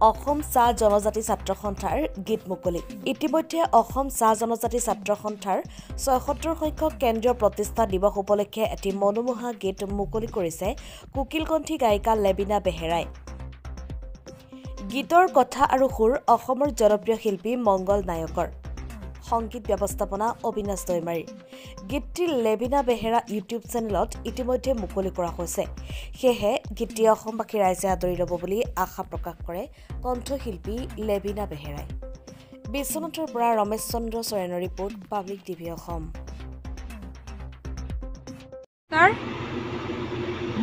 অসম চাহ জনজাতি ছাত্ৰ সন্থাৰ গীত মুকলি ইতিমধ্যে অসম চাহ জনজাতি ছাত্ৰ সন্থাৰ ৭৬ সংখ্যক কেন্দ্ৰীয় প্ৰতিষ্ঠা দিৱস উপলক্ষে এটি মনোমোহা গীত মুকলি কৰিছে কুকিলকণ্ঠী গায়িকা লেবিনা বেহেৰাই গীতৰ কথা আৰু সুৰ অসমৰ জনপ্ৰিয় শিল্পী মংগল নায়কৰ সংগীত ব্যৱস্থাপনা অবিনাশ দৈমাৰী গীতটি লেবিনা বেহেৰা ইউটিউব চেনেলত ইতিমধ্যে মুকলি কৰা হৈছে সেয়ে গীতটি অসমবাসী ৰাইজে আদৰি ল'ব বুলি আশা প্ৰকাশ কৰে কণ্ঠশিল্পী লেবিনা বেহেৰাই বিশ্বনাথৰ পৰা ৰমেশ চন্দ্ৰ চৰেনৰ ৰিপৰ্ট পাব্লিক টিভি অসম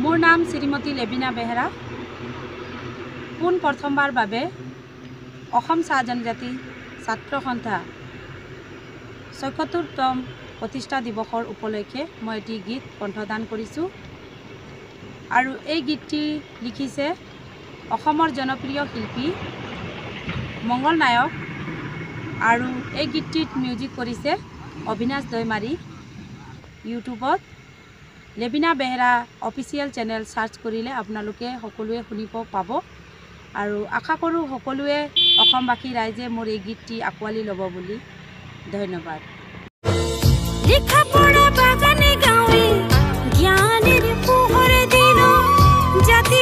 মোৰ নাম শ্ৰীমতী লেবিনা বেহেৰা পোন প্ৰথমবাৰ বাবে অসম চাহ জনজাতি ছাত্ৰ সন্থা ৭৬তম প্ৰতিষ্ঠা দিৱসৰ উপলক্ষে মই এটি গীত কণ্ঠদান কৰিছোঁ আৰু এই গীতটি লিখিছে অসমৰ জনপ্ৰিয় শিল্পী মংগল নায়ক আৰু এই গীতটিত মিউজিক কৰিছে অবিনাশ দৈমাৰী ইউটিউবত লেবিনা বেহেৰা অফিচিয়েল চেনেল সাৰ্চ কৰিলে আপোনালোকে সকলোৱে শুনিব পাব আৰু আশা কৰোঁ সকলোৱে অসমবাসী ৰাইজে মোৰ এই গীতটি আকোৱালি ল'ব বুলি ধন্যবাদ লিখা পড়া বাগানে গাঁৱে জ্ঞানেৰ পোহৰ দিল জাতি